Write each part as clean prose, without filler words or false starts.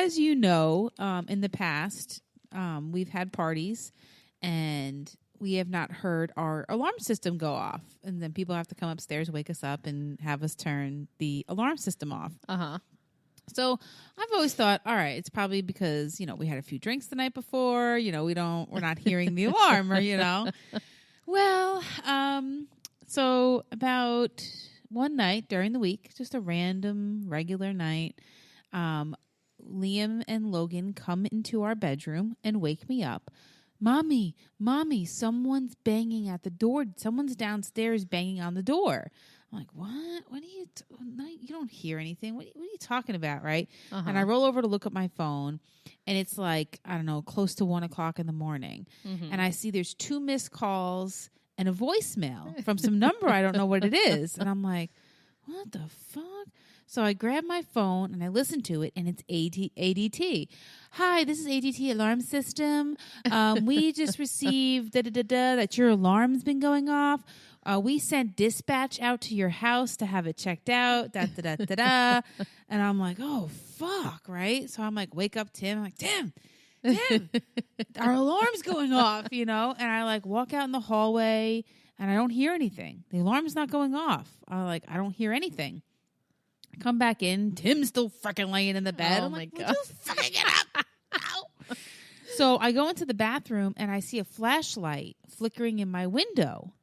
as you know, in the past, we've had parties and we have not heard our alarm system go off. And then people have to come upstairs, wake us up, and have us turn the alarm system off. Uh-huh. So I've always thought, all right, it's probably because, we had a few drinks the night before, we're not hearing the alarm or, Well, so about one night during the week, just a random regular night, Liam and Logan come into our bedroom and wake me up. Mommy, someone's banging at the door. Someone's downstairs banging on the door. I'm like, what? What are you? You don't hear anything. What are you talking about, right? Uh-huh. And I roll over to look at my phone, and it's like, I don't know, close to 1 o'clock in the morning. Mm-hmm. And I see there's 2 missed calls and a voicemail from some number I don't know what it is. And I'm like, what the fuck? So I grab my phone and I listen to it, and it's ADT. Hi, this is ADT Alarm System. We just received that your alarm's been going off. We sent dispatch out to your house to have it checked out. And I'm like, oh, fuck, right? So I'm like, wake up, Tim. I'm like, Tim, our alarm's going off, And I walk out in the hallway and I don't hear anything. The alarm's not going off. I don't hear anything. I come back in. Tim's still freaking laying in the bed. I'm like, God. Would you fucking get up? Ow. So I go into the bathroom and I see a flashlight flickering in my window.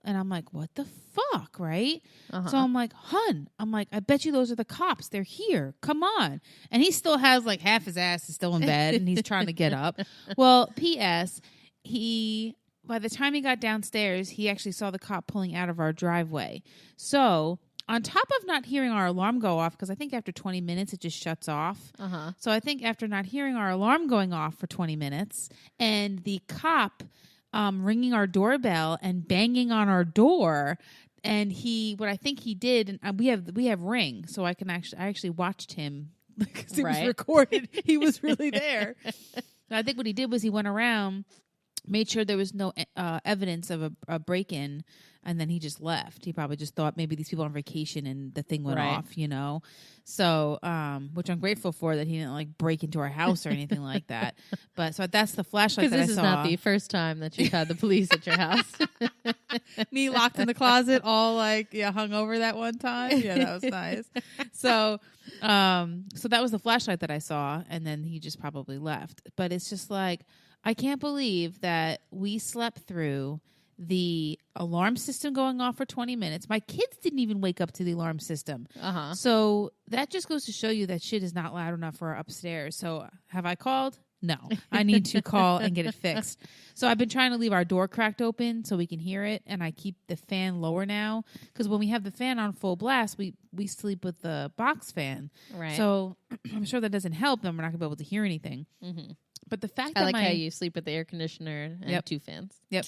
And I'm like, what the fuck, right? Uh-huh. So I'm like, hun, I bet you those are the cops. They're here. Come on. And he still has half his ass is still in bed and he's trying to get up. Well, P.S., by the time he got downstairs, he actually saw the cop pulling out of our driveway. So on top of not hearing our alarm go off, because I think after 20 minutes it just shuts off. Uh-huh. So I think after not hearing our alarm going off for 20 minutes and the cop ringing our doorbell and banging on our door, and what I think he did, and we have Ring, so I actually watched him because it was recorded. He was really there. So I think what he did was he went around, made sure there was no evidence of a break-in, and then he just left. He probably just thought maybe these people are on vacation and the thing went off, So, which I'm grateful for, that he didn't break into our house or anything like that. But so that's the flashlight that I saw. Because this is not the first time that you've had the police at your house. Me locked in the closet, all hung over that one time. Yeah, that was nice. So that was the flashlight that I saw, and then he just probably left. But it's just I can't believe that we slept through the alarm system going off for 20 minutes. My kids didn't even wake up to the alarm system. Uh-huh. So that just goes to show you that shit is not loud enough for our upstairs. So have I called? No. I need to call and get it fixed. So I've been trying to leave our door cracked open so we can hear it, and I keep the fan lower now, because when we have the fan on full blast, we sleep with the box fan. Right. So I'm sure that doesn't help, and we're not going to be able to hear anything. Mm-hmm. But the fact I that how you sleep with the air conditioner and 2 fans. Yep.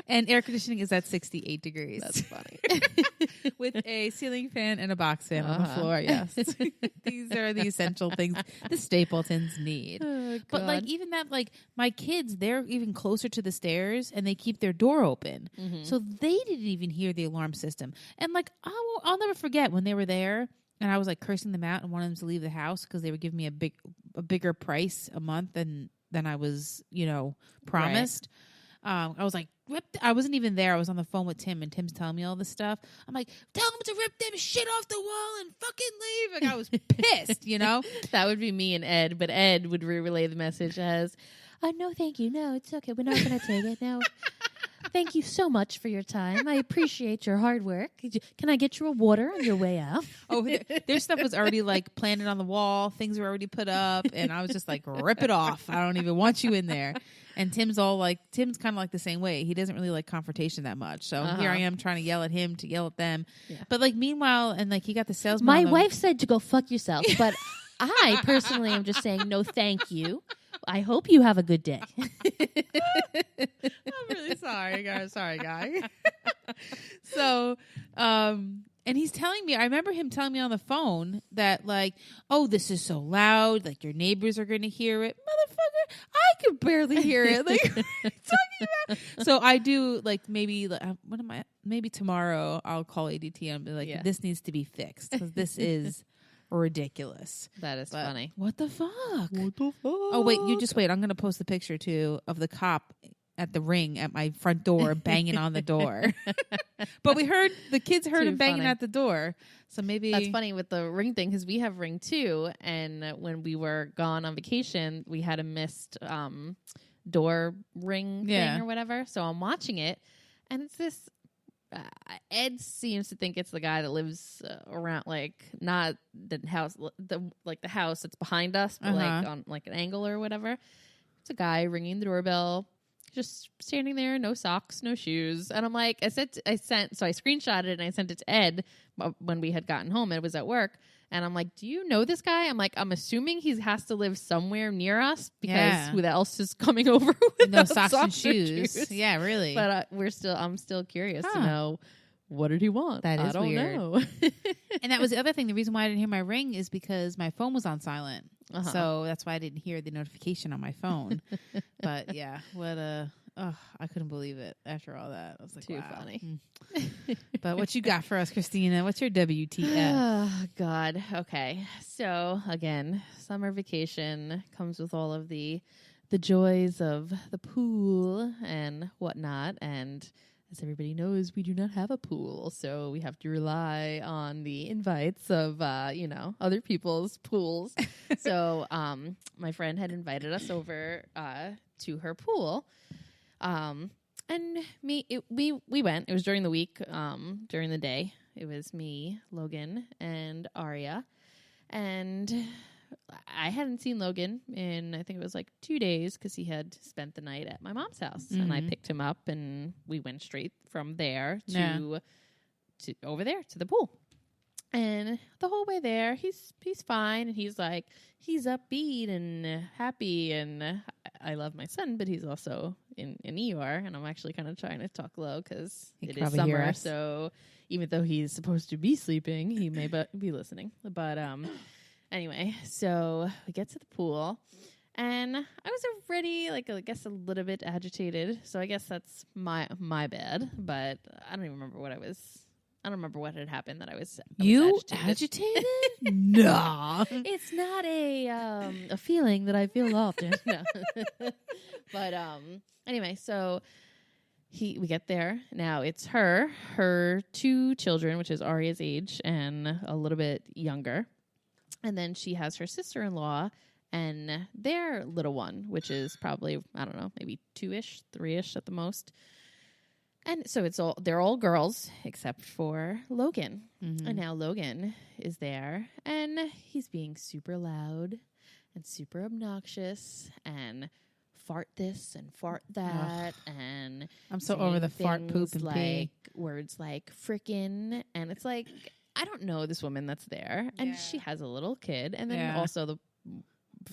And air conditioning is at 68 degrees. That's funny. With a ceiling fan and a box fan on the floor, yes. These are the essential things the Stapletons need. Oh, but even that, my kids, they're even closer to the stairs and they keep their door open. Mm-hmm. So they didn't even hear the alarm system. And I'll never forget when they were there. And I was cursing them out and wanted them to leave the house because they would give me a bigger price a month than I was, promised. Right. I was like, I wasn't even there. I was on the phone with Tim, and Tim's telling me all this stuff. I'm like, tell them to rip them shit off the wall and fucking leave. I was pissed, That would be me and Ed, but Ed would relay the message as, no, thank you. No, it's okay. We're not going to take it. No. Thank you so much for your time. I appreciate your hard work. Can I get you a water on your way out? Oh, their stuff was already planted on the wall. Things were already put up, and I was just rip it off. I don't even want you in there. And Tim's Tim's kind of the same way. He doesn't really like confrontation that much. So here I am trying to yell at him to yell at them. Yeah. But meanwhile, and he got the salesman. My wife said to go fuck yourself, but I personally am just saying no, thank you. I hope you have a good day. I'm really sorry, guys. Sorry, guy. So, and he's telling me, I remember him telling me on the phone that oh, this is so loud, your neighbors are going to hear it. Motherfucker, I could barely hear it. What are you talking about? So I do maybe tomorrow I'll call ADT and be this needs to be fixed because this is ridiculous. That is funny. What the fuck? What the fuck? Oh, wait, you just wait. I'm going to post the picture, too, of the cop at the ring at my front door banging on the door. But the kids heard him banging at the door. So maybe. That's funny with the ring thing because we have ring too. And when we were gone on vacation, we had a missed door ring thing or whatever. So I'm watching it and it's this. Ed seems to think it's the guy that lives around, like not the house, the house that's behind us, but like on like an angle or whatever. It's a guy ringing the doorbell, just standing there, no socks, no shoes. And I'm like, so I screenshotted it and I sent it to Ed when we had gotten home. It was at work. And I'm like, do you know this guy? I'm like, I'm assuming he has to live somewhere near us because who else is coming over with no socks and shoes? Yeah, really. But I'm still curious to know, what did he want? That is I don't weird. know. And that was the other thing. The reason why I didn't hear my ring is because my phone was on silent. So that's why I didn't hear the notification on my phone. But yeah, I couldn't believe it after all that. I was like, too wow. funny. But what you got for us, Christina? What's your WTF? Oh, God. Okay. So, again, summer vacation comes with all of the joys of the pool and whatnot. And as everybody knows, we do not have a pool. So we have to rely on the invites of, other people's pools. So my friend had invited us over to her pool. And we went. It was during the week, during the day. It was me, Logan, and Aria. And I hadn't seen Logan in, I think it was like 2 days because he had spent the night at my mom's house. Mm-hmm. And I picked him up and we went straight from there to over there to the pool. And the whole way there, he's fine. And he's like, he's upbeat and happy. And I love my son, but he's also in ER. And I'm actually kind of trying to talk low because it is summer. So even though he's supposed to be sleeping, he may be listening. But anyway, so we get to the pool. And I was already, I guess a little bit agitated. So I guess that's my bad. But I don't even remember what I don't remember what had happened that I was agitated? No. It's not a feeling that I feel often. No. But anyway, so we get there. Now it's her 2 children, which is Aria's age and a little bit younger. And then she has her sister-in-law and their little one, which is probably, I don't know, maybe 2-ish, 3-ish at the most. And so they're all girls except for Logan. Mm-hmm. And now Logan is there and he's being super loud and super obnoxious and fart this and fart that. Ugh. And I'm so over the fart, poop, and pee. Words like frickin'. And it's like, I don't know this woman that's there. And she has a little kid. And then also the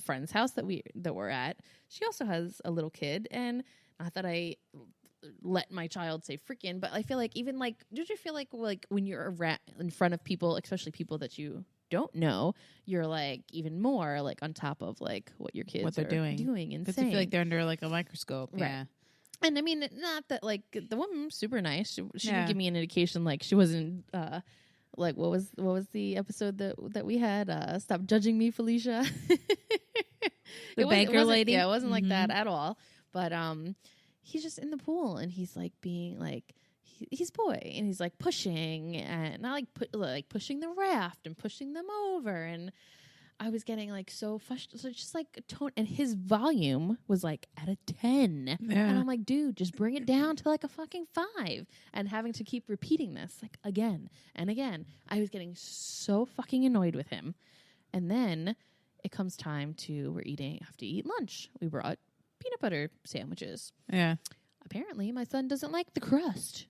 friend's house that we're at, she also has a little kid. And not that I let my child say freaking, but I feel like even don't you feel like when you're in front of people, especially people that you don't know, you're even more on top of what your kids are doing and because saying. you feel like they're under a microscope. Right. Yeah. And I mean, not that the woman was super nice. She didn't give me an indication she wasn't what was the episode that we had? Stop judging me, Felicia. The banker lady. Yeah, it wasn't like that at all. But he's just in the pool and he's being he's boy and he's pushing and not pushing the raft and pushing them over, and I was getting so frustrated. So just a tone, and his volume was at a 10, and I'm like, dude, just bring it down to a fucking 5, and having to keep repeating this again and again. I was getting so fucking annoyed with him, and then it comes time to have to eat lunch. We brought peanut butter sandwiches. Yeah. Apparently, my son doesn't like the crust.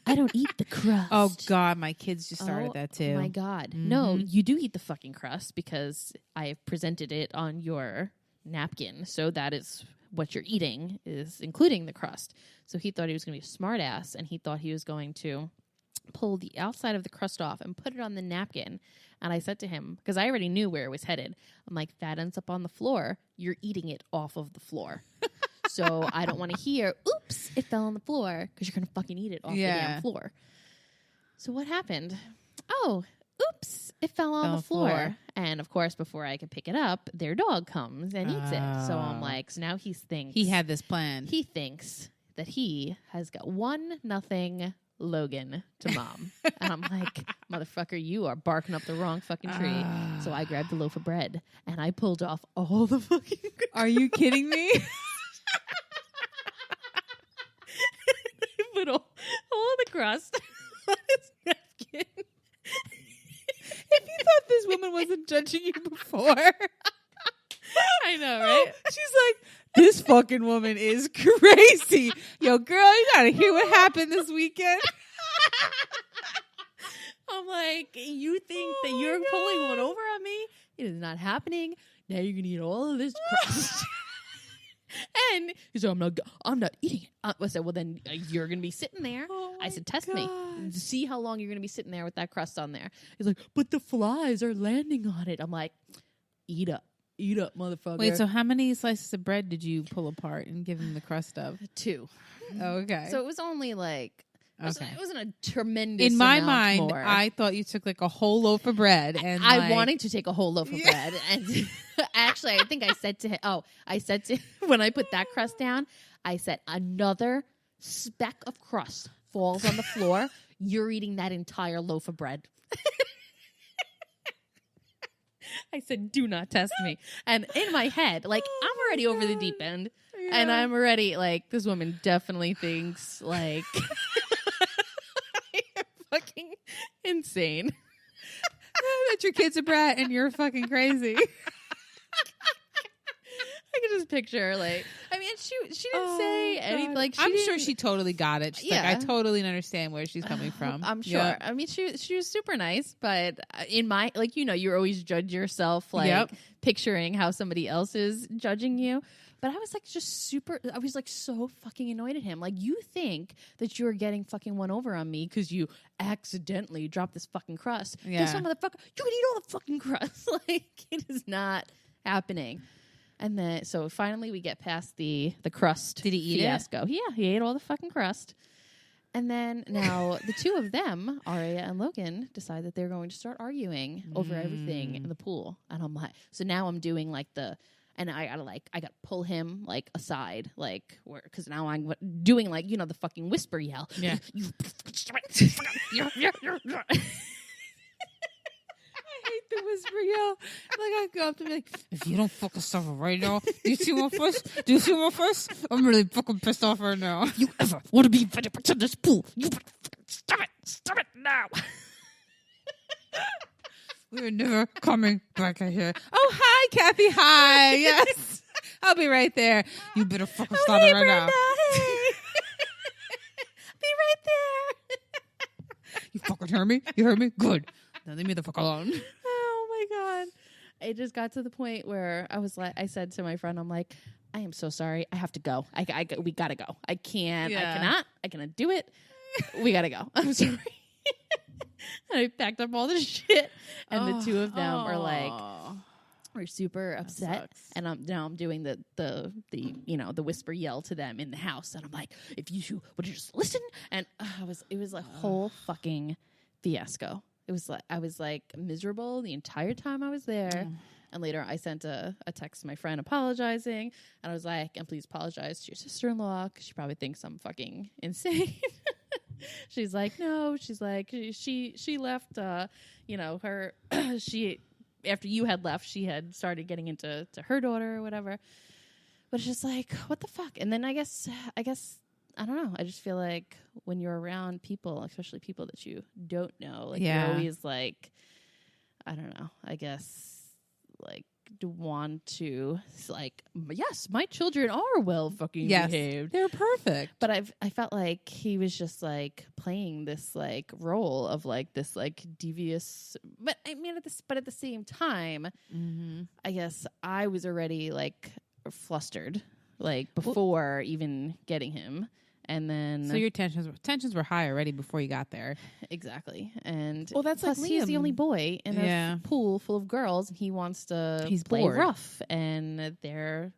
I don't eat the crust. Oh, God. My kids just started that, too. Oh, my God. Mm-hmm. No, you do eat the fucking crust because I have presented it on your napkin. So that is what you're eating, is including the crust. So he thought he was going to be a smart ass, and he thought he was going to pull the outside of the crust off and put it on the napkin. And I said to him, because I already knew where it was headed, I'm like, that ends up on the floor. You're eating it off of the floor. So I don't want to hear, oops, it fell on the floor, because you're going to fucking eat it off the damn floor. So what happened? Oh, oops, it fell on the floor. And of course, before I could pick it up, their dog comes and eats it. So I'm like, so now he thinks he had this plan. He thinks that he has got 1-0 Logan to mom. And I'm like, motherfucker, you are barking up the wrong fucking tree. So I grabbed the loaf of bread and I pulled off all the fucking Are you kidding me? I put all the crust on his napkin. If you thought this woman wasn't judging you before. I know, right? She's like, this fucking woman is crazy. Yo, girl, you gotta hear what happened this weekend. I'm like, you think that you're pulling one over on me? It is not happening. Now you're gonna eat all of this crust. And he said, I'm not eating it. I said, well, then you're gonna be sitting there. I said, test me. See how long you're gonna be sitting there with that crust on there. He's like, but the flies are landing on it. I'm like, eat up. Eat up, motherfucker. Wait, so how many slices of bread did you pull apart and give him the crust of? 2. Oh, okay. So it was only like, okay. It wasn't a tremendous In my amount mind, more. I thought you took like a whole loaf of bread. And I wanted to take a whole loaf of bread. And actually, I think I said to him, when I put that crust down, I said, another speck of crust falls on the floor. You're eating that entire loaf of bread. I said, do not test me. And in my head, like, I'm already over the deep end. Yeah. And I'm already, like, this woman definitely thinks, like, I am fucking insane. That your kid's a brat and you're fucking crazy. I can just picture, like, I mean, she didn't say anything. Like, I'm sure she totally got it. She's like, I totally understand where she's coming from. I'm sure. Yep. I mean, she was super nice, but in my, like, you know, you always judge yourself, like, picturing how somebody else is judging you. But I was like, I was like so fucking annoyed at him. Like, you think that you're getting fucking one over on me because you accidentally dropped this fucking crust. Yeah. Guess what, motherfucker? You can eat all the fucking crust. Like, it is not happening. And then, so finally we get past the crust Did he eat fiasco. it? Yeah, he ate all the fucking crust. And then now the two of them, Aria and Logan, decide that they're going to start arguing over everything in the pool. And I'm like, so now I'm doing like and I gotta pull him like aside, like because now I'm doing like, you know, the fucking whisper yell. Yeah. I hate the whisper yell. Like, I go up to be like, if you don't fucking stop it right now, do you see my fist? Do you see my fist? I'm really fucking pissed off right now. If you ever want to be invited back to this pool, you better stop it now. We're never coming back here. Oh, hi, Kathy. Hi. Yes. I'll be right there. You better fucking stop it right now. Hey. Be right there. You fucking heard me? You heard me? Good. Now leave me the fuck alone. Oh my God. It just got to the point where I said to my friend, I'm like, I am so sorry. I have to go. We gotta go. I can't. Yeah. I cannot do it. We gotta go. I'm sorry. And I packed up all the shit, and the two of them are like, we're super upset. And I'm doing the you know, the whisper yell to them in the house, and I'm like, if you would just listen. And it was a whole fucking fiasco. It was like I was like miserable the entire time I was there. And later I sent a text to my friend apologizing, and I was like, and please apologize to your sister-in-law because she probably thinks I'm fucking insane. She's like, no. She's like, she left. You know, after you had left, she had started getting into her daughter or whatever. But it's just like, what the fuck? And then I guess I don't know. I just feel like when you're around people, especially people that you don't know, like you're always like, I don't know. I guess like want to like, yes, my children are well fucking behaved. They're perfect. But I felt like he was just like playing this like role of like this like devious. But I mean, at the same time, I guess I was already like flustered like before even getting him. And then, so your tensions were high already before you got there. Exactly. And that's plus like he's the only boy in a pool full of girls, and he wants to play bored. rough. And they're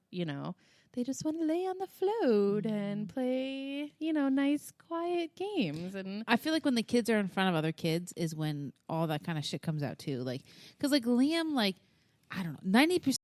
They just want to lay on the float and play, nice, quiet games. And I feel like when the kids are in front of other kids is when all that kind of shit comes out too. Like, because like Liam, like, I don't know, 90%